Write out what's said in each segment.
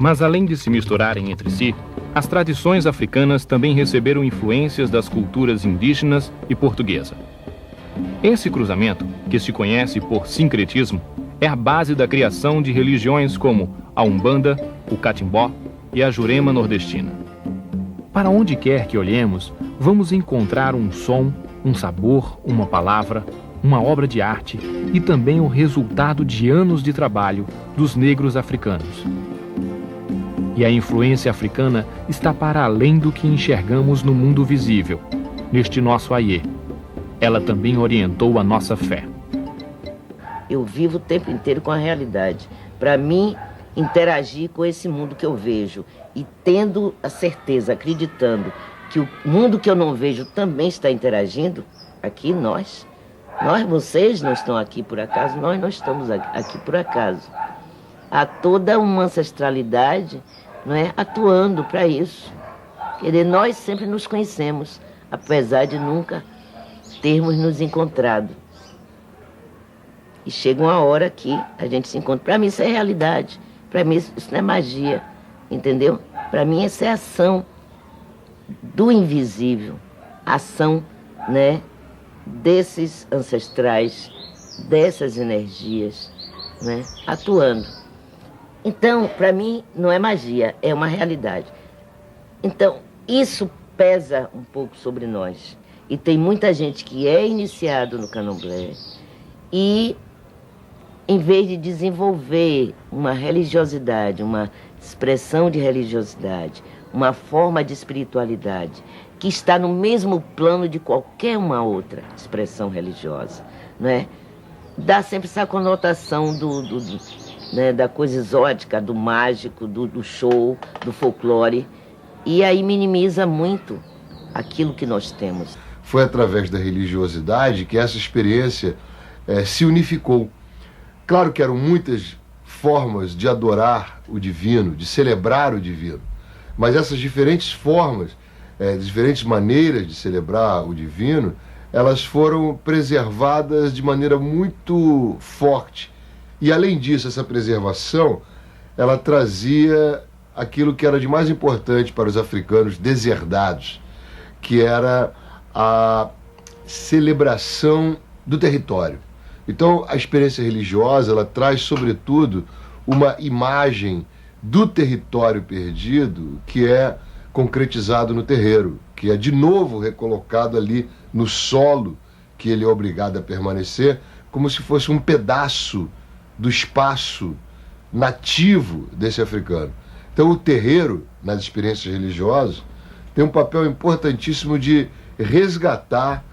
Mas além de se misturarem entre si, as tradições africanas também receberam influências das culturas indígenas e portuguesa. Esse cruzamento, que se conhece por sincretismo, é a base da criação de religiões como a Umbanda, o Catimbó e a Jurema nordestina. Para onde quer que olhemos, vamos encontrar um som, um sabor, uma palavra, uma obra de arte e também o resultado de anos de trabalho dos negros africanos. E a influência africana está para além do que enxergamos no mundo visível, neste nosso Aie. Ela também orientou a nossa fé. Eu vivo o tempo inteiro com a realidade. Para mim, interagir com esse mundo que eu vejo e tendo a certeza, acreditando que o mundo que eu não vejo também está interagindo, aqui vocês não estão aqui por acaso, nós não estamos aqui por acaso. Há toda uma ancestralidade, não é, atuando para isso. Quer dizer, nós sempre nos conhecemos, apesar de nunca termos nos encontrado. E chega uma hora que a gente se encontra. Para mim isso é realidade, para mim isso não é magia, entendeu? Para mim essa é a ação do invisível, a ação, né, desses ancestrais, dessas energias, né, atuando. Então, para mim, não é magia, é uma realidade. Então, isso pesa um pouco sobre nós. E tem muita gente que é iniciado no candomblé e, em vez de desenvolver uma religiosidade, uma expressão de religiosidade, uma forma de espiritualidade, que está no mesmo plano de qualquer uma outra expressão religiosa, né? Dá sempre essa conotação né, da coisa exótica, do mágico, do show, do folclore, e aí minimiza muito aquilo que nós temos. Foi através da religiosidade que essa experiência se unificou. Claro que eram muitas formas de adorar o divino, de celebrar o divino, mas essas diferentes formas, diferentes maneiras de celebrar o divino, elas foram preservadas de maneira muito forte. E além disso, essa preservação, ela trazia aquilo que era de mais importante para os africanos deserdados, que era a celebração do território. Então, a experiência religiosa, ela traz, sobretudo, uma imagem do território perdido que é concretizado no terreiro, que é de novo recolocado ali no solo que ele é obrigado a permanecer, como se fosse um pedaço do espaço nativo desse africano. Então o terreiro, nas experiências religiosas, tem um papel importantíssimo de resgatar,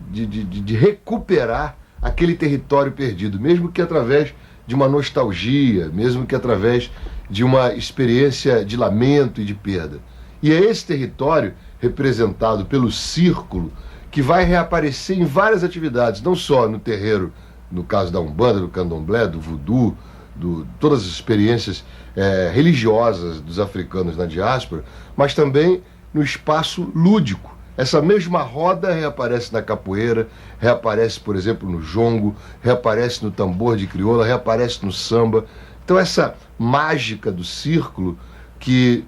de recuperar aquele território perdido, mesmo que através de uma nostalgia, mesmo que através de uma experiência de lamento e de perda. E é esse território, representado pelo círculo, que vai reaparecer em várias atividades, não só no terreiro, no caso da Umbanda, do Candomblé, do Voodoo, todas as experiências religiosas dos africanos na diáspora, mas também no espaço lúdico. Essa mesma roda reaparece na capoeira, reaparece, por exemplo, no jongo, reaparece no tambor de crioula, reaparece no samba. Então essa mágica do círculo que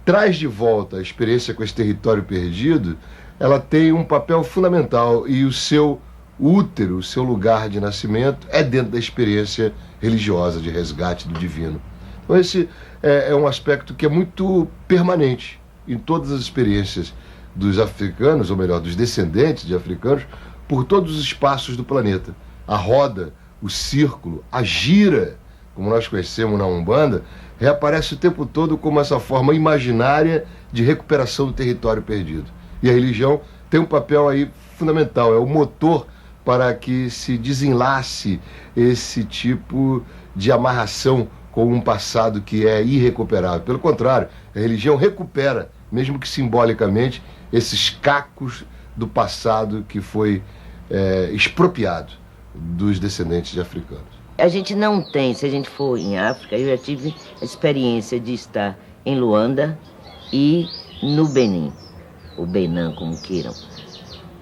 traz de volta a experiência com esse território perdido, ela tem um papel fundamental e o seu útero, o seu lugar de nascimento é dentro da experiência religiosa de resgate do divino. Então esse é um aspecto que é muito permanente em todas as experiências dos africanos, ou melhor, dos descendentes de africanos, por todos os espaços do planeta. A roda, o círculo, a gira, como nós conhecemos na Umbanda, reaparece o tempo todo como essa forma imaginária de recuperação do território perdido. E a religião tem um papel aí fundamental, é o motor para que se desenlace esse tipo de amarração com um passado que é irrecuperável. Pelo contrário, a religião recupera, mesmo que simbolicamente, esses cacos do passado que foi expropriado dos descendentes de africanos. A gente não tem, se a gente for em África, eu já tive a experiência de estar em Luanda e no Benin, o Benin, como queiram.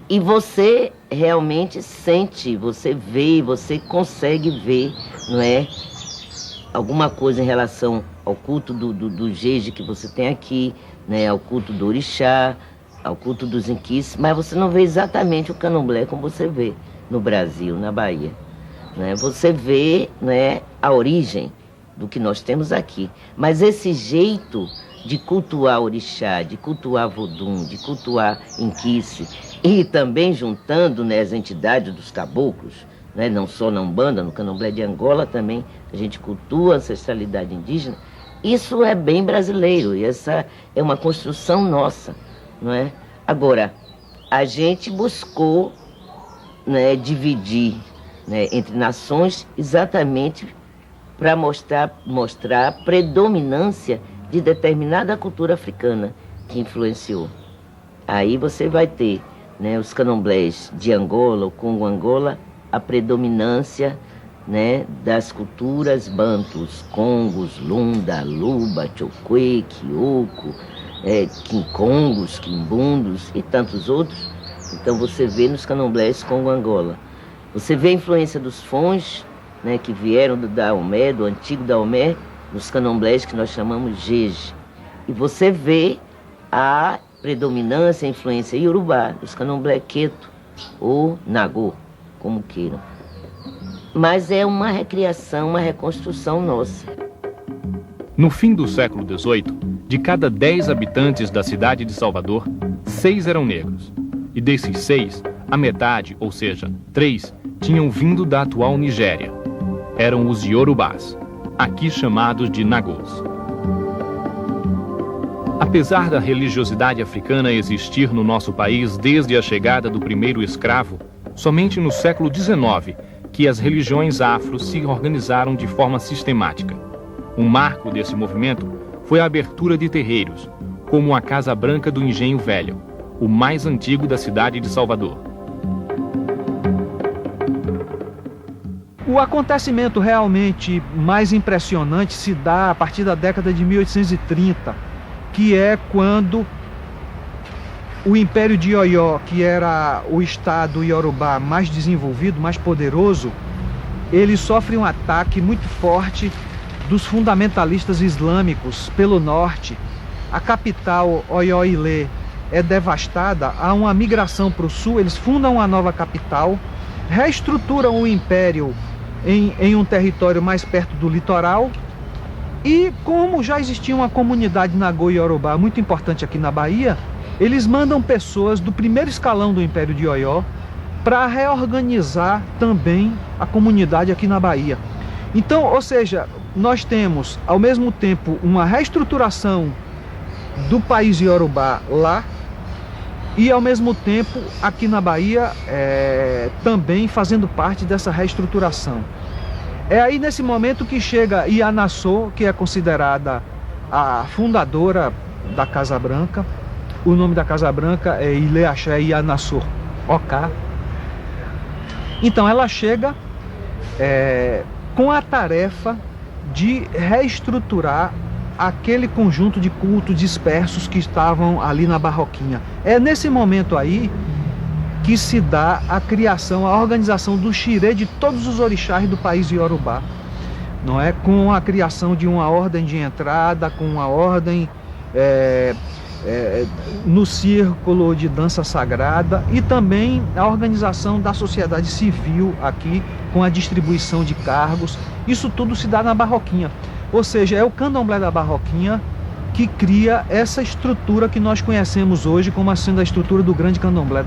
E você realmente sente, você vê, você consegue ver, não é? alguma coisa em relação ao culto do Jeje que você tem aqui, né, ao culto do orixá, ao culto dos inquices, mas você não vê exatamente o candomblé como você vê no Brasil, na Bahia. Né? Você vê, né, a origem do que nós temos aqui. Mas esse jeito de cultuar orixá, de cultuar vodum, de cultuar inquice, e também juntando, né, as entidades dos caboclos, né, não só na Umbanda, no candomblé de Angola também, a gente cultua a ancestralidade indígena, isso é bem brasileiro, e essa é uma construção nossa, não é? Agora, a gente buscou, né, dividir, né, entre nações exatamente para mostrar a predominância de determinada cultura africana que influenciou. Aí você vai ter, né, os candomblés de Angola, o Congo Angola, a predominância, né, das culturas bantus, congos, lunda, luba, chokwe, kioko, quincongos, quimbundos e tantos outros. Então você vê nos candomblés Congo Angola. Você vê a influência dos fons, né, que vieram do Daomé, do antigo Daomé, nos candomblés que nós chamamos Jeje. E você vê a predominância, a influência iorubá, dos candomblé Queto ou Nagô, como queiram. Mas é uma recriação, uma reconstrução nossa. No fim do século XVIII, de cada 10 habitantes da cidade de Salvador, 6 eram negros. E desses 6, a metade, ou seja, 3, tinham vindo da atual Nigéria. Eram os Iorubás, aqui chamados de Nagôs. Apesar da religiosidade africana existir no nosso país desde a chegada do primeiro escravo, somente no século XIX que as religiões afro se organizaram de forma sistemática. Um marco desse movimento foi a abertura de terreiros, como a Casa Branca do Engenho Velho, o mais antigo da cidade de Salvador. O acontecimento realmente mais impressionante se dá a partir da década de 1830, que é quando o Império de Oió, que era o estado iorubá mais desenvolvido, mais poderoso, ele sofre um ataque muito forte dos fundamentalistas islâmicos pelo norte. A capital, Oió-Ilê, é devastada, há uma migração para o sul, eles fundam uma nova capital, reestruturam o império em um território mais perto do litoral, e como já existia uma comunidade Nagô-Iorubá muito importante aqui na Bahia, eles mandam pessoas do primeiro escalão do Império de Oió para reorganizar também a comunidade aqui na Bahia. Então, ou seja, nós temos ao mesmo tempo uma reestruturação do país Iorubá lá, e ao mesmo tempo aqui na Bahia também fazendo parte dessa reestruturação. É aí nesse momento que chega Ianassô, que é considerada a fundadora da Casa Branca. O nome da Casa Branca é Ilê Axé Ianassô Oká. Então ela chega com a tarefa de reestruturar aquele conjunto de cultos dispersos que estavam ali na Barroquinha. É nesse momento aí que se dá a criação, a organização do xirê de todos os orixás do país Iorubá, não é? Com a criação de uma ordem de entrada, com uma ordem no círculo de dança sagrada, e também a organização da sociedade civil aqui, com a distribuição de cargos. Isso tudo se dá na Barroquinha. Ou seja, é o candomblé da Barroquinha que cria essa estrutura que nós conhecemos hoje como sendo a estrutura do grande candomblé da